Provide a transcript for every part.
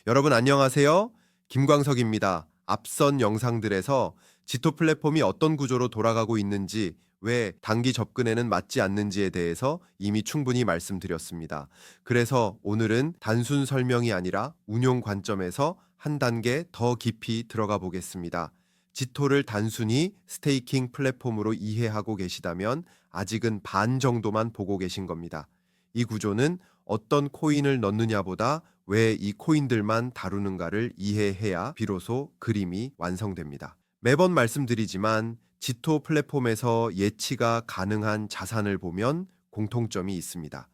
여러분 안녕하세요. 김광석입니다. 앞선 영상들에서 지토 플랫폼이 어떤 구조로 돌아가고 있는지, 왜 단기 접근에는 맞지 않는지에 대해서 이미 충분히 말씀드렸습니다. 그래서 오늘은 단순 설명이 아니라 운용 관점에서 한 단계 더 깊이 들어가 보겠습니다. 지토를 단순히 스테이킹 플랫폼으로 이해하고 계시다면 아직은 반 정도만 보고 계신 겁니다. 이 구조는 어떤 코인을 넣느냐보다 왜 이 코인들만 다루는가를 이해해야 비로소 그림이 완성됩니다. 매번 말씀드리지만 지토 플랫폼에서 예치가 가능한 자산을 보면 공통점이 있습니다.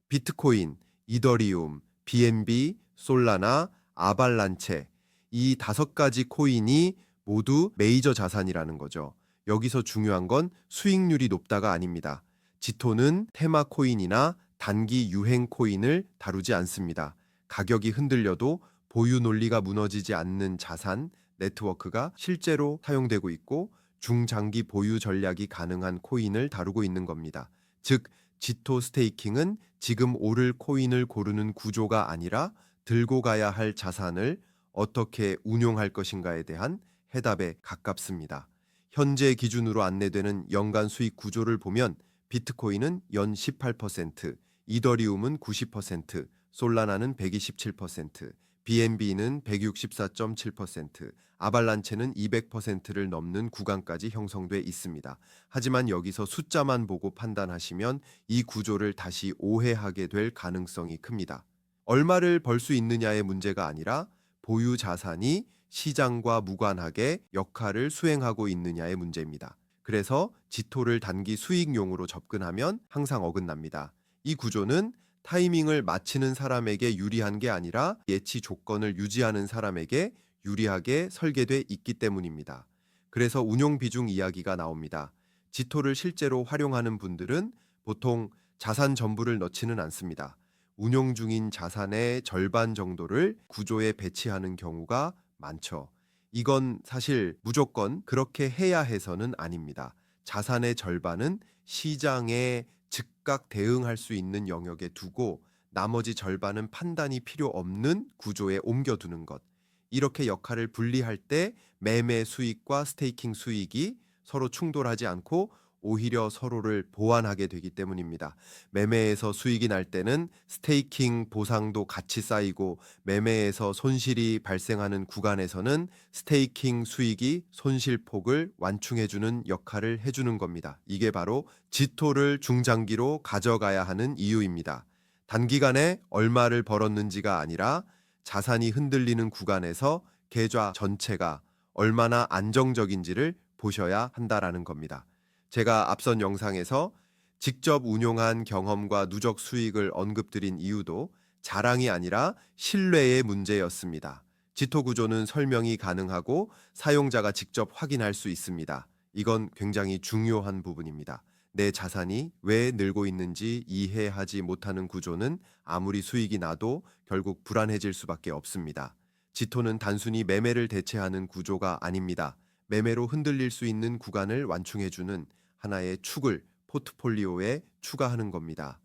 비트코인, 이더리움, BNB, 솔라나, 아발란체, 이 5가지 코인이 모두 메이저 자산이라는 거죠. 여기서 중요한 건 수익률이 높다가 아닙니다. 지토는 테마 코인이나 단기 유행 코인을 다루지 않습니다. 가격이 흔들려도 보유 논리가 무너지지 않는 자산, 네트워크가 실제로 사용되고 있고 중장기 보유 전략이 가능한 코인을 다루고 있는 겁니다. 즉, 지토 스테이킹은 지금 오를 코인을 고르는 구조가 아니라 들고 가야 할 자산을 어떻게 운용할 것인가에 대한 해답에 가깝습니다. 현재 기준으로 안내되는 연간 수익 구조를 보면 비트코인은 연 18%, 이더리움은 90%, 솔라나는 127%, BNB는 164.7%, 아발란체는 200%를 넘는 구간까지 형성돼 있습니다. 하지만 여기서 숫자만 보고 판단하시면 이 구조를 다시 오해하게 될 가능성이 큽니다. 얼마를 벌 수 있느냐의 문제가 아니라 보유 자산이 시장과 무관하게 역할을 수행하고 있느냐의 문제입니다. 그래서 지토를 단기 수익용으로 접근하면 항상 어긋납니다. 이 구조는 타이밍을 맞히는 사람에게 유리한 게 아니라 예치 조건을 유지하는 사람에게 유리하게 설계돼 있기 때문입니다. 그래서 운용 비중 이야기가 나옵니다. 지토를 실제로 활용하는 분들은 보통 자산 전부를 넣지는 않습니다. 운용 중인 자산의 절반 정도를 구조에 배치하는 경우가 많죠. 이건 사실 무조건 그렇게 해야 해서는 아닙니다. 자산의 절반은 시장에 즉각 대응할 수 있는 영역에 두고 나머지 절반은 판단이 필요 없는 구조에 옮겨두는 것. 이렇게 역할을 분리할 때 매매 수익과 스테이킹 수익이 서로 충돌하지 않고 오히려 서로를 보완하게 되기 때문입니다. 매매에서 수익이 날 때는 스테이킹 보상도 같이 쌓이고, 매매에서 손실이 발생하는 구간에서는 스테이킹 수익이 손실폭을 완충해주는 역할을 해주는 겁니다. 이게 바로 지토를 중장기로 가져가야 하는 이유입니다. 단기간에 얼마를 벌었는지가 아니라 자산이 흔들리는 구간에서 계좌 전체가 얼마나 안정적인지를 보셔야 한다라는 겁니다. 제가 앞선 영상에서 직접 운용한 경험과 누적 수익을 언급드린 이유도 자랑이 아니라 신뢰의 문제였습니다. 지토 구조는 설명이 가능하고 사용자가 직접 확인할 수 있습니다. 이건 굉장히 중요한 부분입니다. 내 자산이 왜 늘고 있는지 이해하지 못하는 구조는 아무리 수익이 나도 결국 불안해질 수밖에 없습니다. 지토는 단순히 매매를 대체하는 구조가 아닙니다. 매매로 흔들릴 수 있는 구간을 완충해주는 하나의 축을 포트폴리오에 추가하는 겁니다.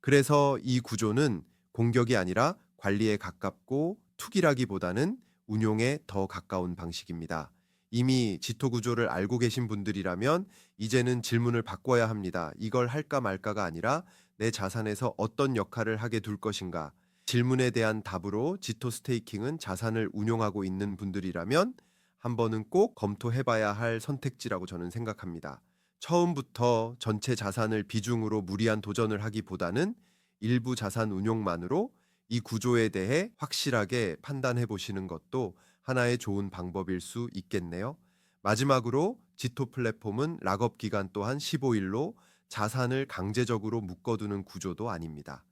그래서 이 구조는 공격이 아니라 관리에 가깝고 투기라기보다는 운용에 더 가까운 방식입니다. 이미 지토 구조를 알고 계신 분들이라면 이제는 질문을 바꿔야 합니다. 이걸 할까 말까가 아니라 내 자산에서 어떤 역할을 하게 둘 것인가. 질문에 대한 답으로 지토 스테이킹은 자산을 운용하고 있는 분들이라면 한 번은 꼭 검토해봐야 할 선택지라고 저는 생각합니다. 처음부터 전체 자산을 비중으로 무리한 도전을 하기보다는 일부 자산 운용만으로 이 구조에 대해 확실하게 판단해 보시는 것도 하나의 좋은 방법일 수 있겠네요. 마지막으로 지토 플랫폼은 락업 기간 또한 15일로 자산을 강제적으로 묶어두는 구조도 아닙니다.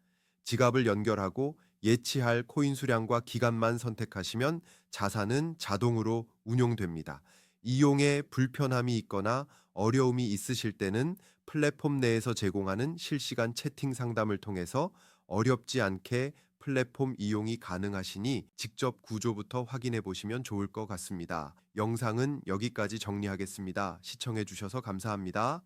지갑을 연결하고 예치할 코인 수량과 기간만 선택하시면 자산은 자동으로 운용됩니다. 이용에 불편함이 있거나 어려움이 있으실 때는 플랫폼 내에서 제공하는 실시간 채팅 상담을 통해서 어렵지 않게 플랫폼 이용이 가능하시니 직접 구조부터 확인해 보시면 좋을 것 같습니다. 영상은 여기까지 정리하겠습니다. 시청해 주셔서 감사합니다.